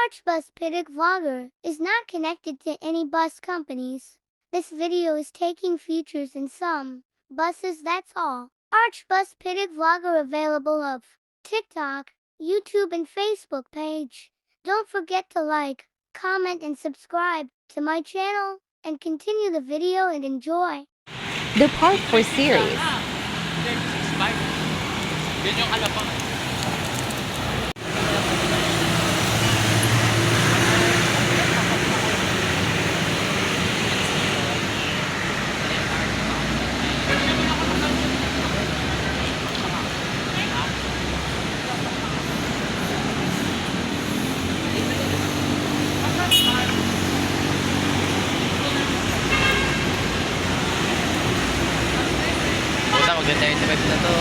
Archbus Pitic Vlogger is not connected to any bus companies. This video is taking features in some buses, that's all. Archbus Pitic Vlogger available of TikTok, YouTube and Facebook page. Don't forget to like, comment and subscribe to my channel and continue the video and enjoy. The Park for series. Yan yung alapang. Puta, mag-25 na to.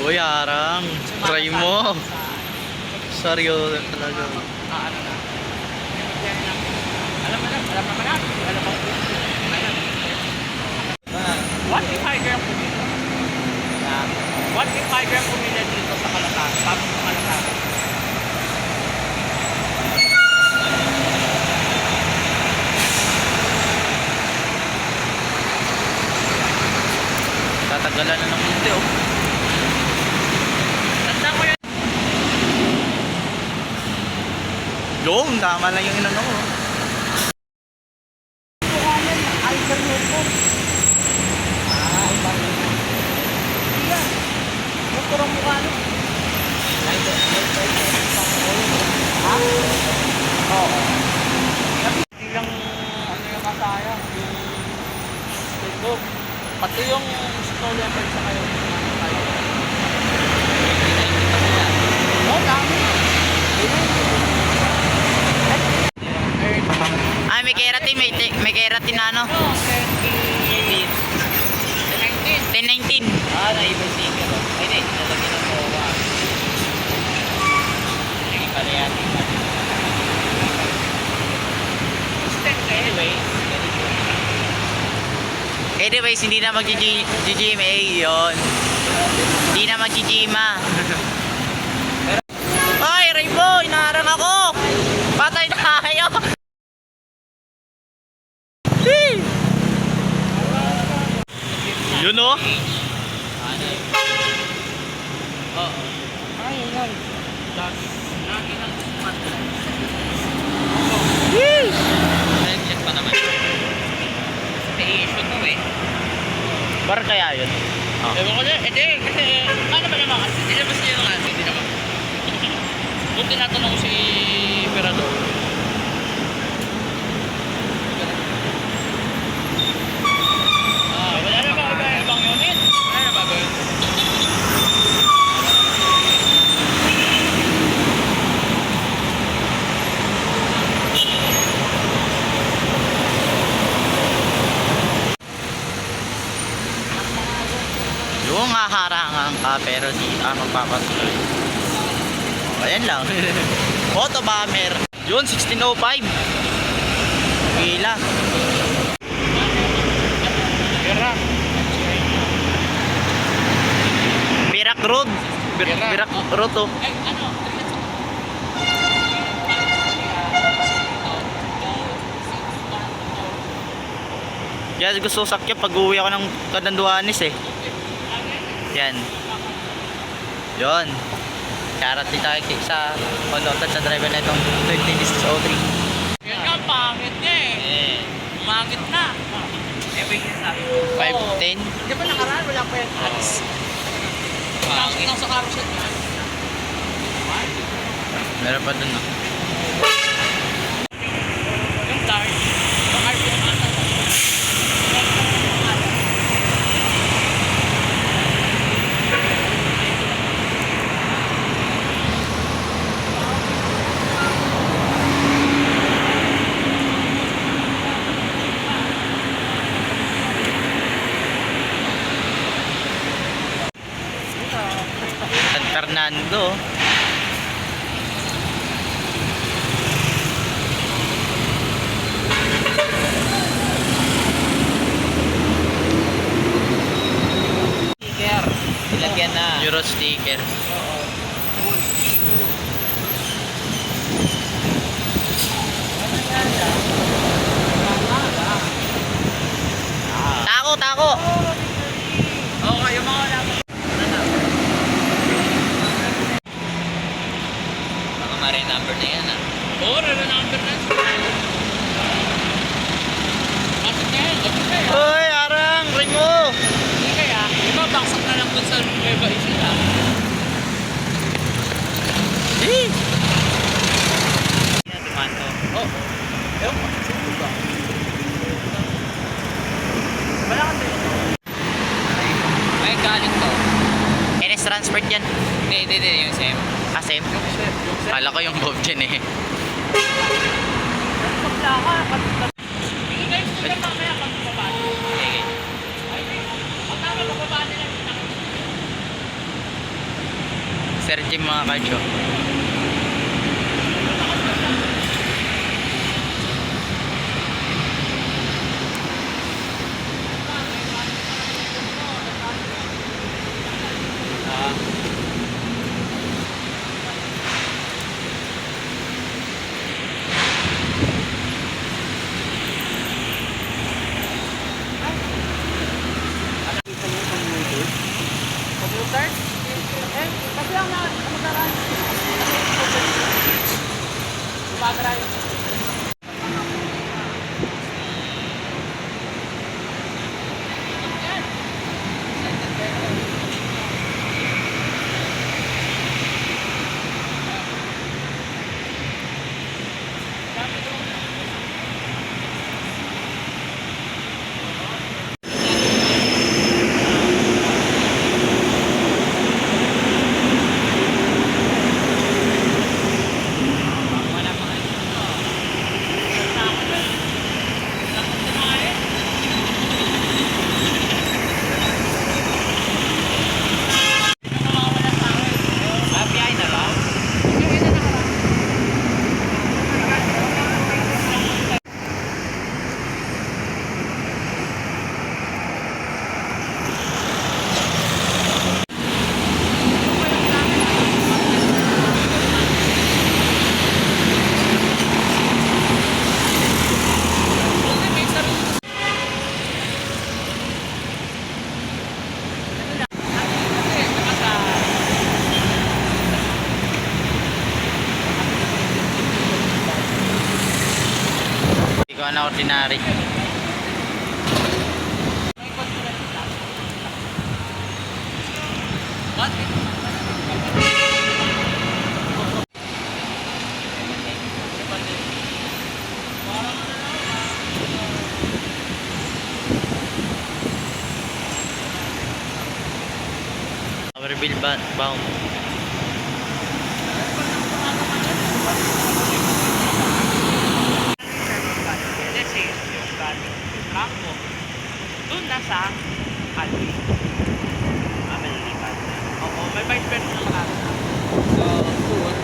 Uy, harang. Try mo. Seryo talaga. Ano na? Alam mo na. What if I grab pumila? What if I grab pumila dito sa Kalatagan? Tapos sa Kalatagan. Tatagalan na ng munti, oh. Tanda ko yan. Yung, tama lang yung inano ko. Motor ang mukha no? Oo. Ilang ano yung masaya, yung Facebook. Pati yung snow leopard sa kayo. Oo, dami. Ay, may keratin, may keratin na ano. 1019. Ah, na-ibig sige. Ay, hindi. Nalagyan ng MOA. Hindi pala yan. Anyways, hindi na mag-GMA yun. Hindi na mag-GMA. Ay, Rainbow! Inaharang ako! Patay na kayo! Yun o? Oo. Ay, yan. Lagi ng sumat. Check pa naman. May issue to eh. Bar kaya yun? Oh. Ewan ko na. Hindi, kasi paano ba naman? Kasi hindi naman sila nga. Hindi naman. Kung tinatanong ko si Perador. Wala na ba ibang unit? Wala na ba ba yun? Yung haharangan ka pero di magpapatuloy. O, ayan lang. Photo bomber. Yun, 1605. Pila. Birak Road. Birak Road to. Ay, ano? Kaya gusto ko sakyan pag uwi ako ng Catanduanes eh. Yan. Yun. Charot din tayo sa kondotan sa driver na itong 200603. Yun nga, pangit niya eh. Umangit na. Eh, wait na sabi. 510. Di ba nakaraan? Wala pa yung ads. Pangit lang sa carousel niya. Meron pa dun no. Yung dark. Yung RPM ata. San Fernando. na. Euro sticker. Oo. Ano nangyari ah? Tako, tako! Oo, kayo mga wala mo. Baka marin number na yan ah. Oo, relo number na. Bakit ngayon? Bakit kaya? Uy, arang! Ring mo! Hindi kaya? Iba, baksak na lang dun sa Nueva Ecija. Eh! Yan, Dumanto. Oo. Ewan ko, sino ba? Wala kasi. May galing to. NS Transport yan. Hindi, yung same. Ah, same? Yung same. Kala ko yung Bob dyan eh. Wala ka, hindi guys, sila mamaya pag bababa. Okay. Ang tama, bababa nila. Sir Jim mga kacho. Computer? Eh, kasi ang mag-aral. Mag-aral. Hindi ko na ordinary. Our bill bound. Let's say, yung galing truck mo, doon na sa Aldi. May lilipat. Oo, may vice versa na kalasa. So, doon.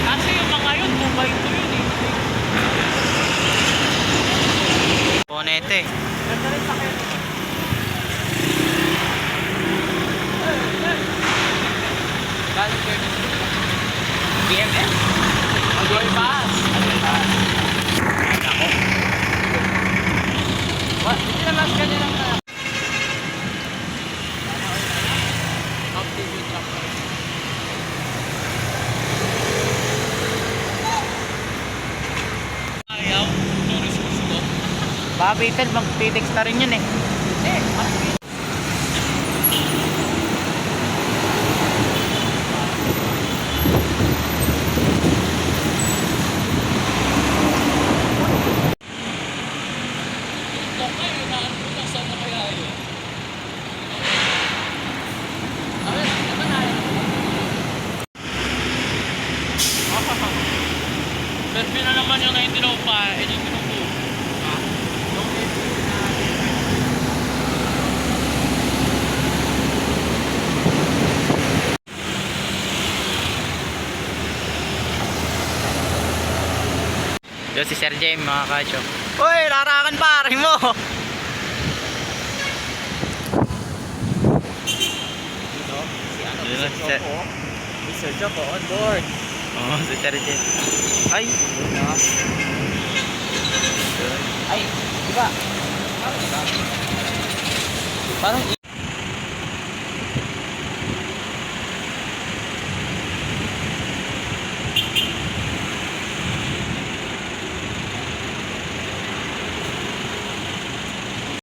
Kasi yung mga yun, Dubai to yun eh. Ponete. Ganda rin sa akin. Galing kayo ng BMS? Agoy Pass. Agoy Pass. Ako. What? Hindi naman ganyan lang na. Optimum truck. Ayaw. Tourist gusto. Babitel, mag-text na rin yun eh. Hindi. Selfie na naman yung 1905 and yung 1902. Ha? Yo si Sir James mga kacho. Uy, larakan pare mo! Sir. May Sir Choco on board. Oo, si Sir Jet. Ay! Ay, di ba? Parang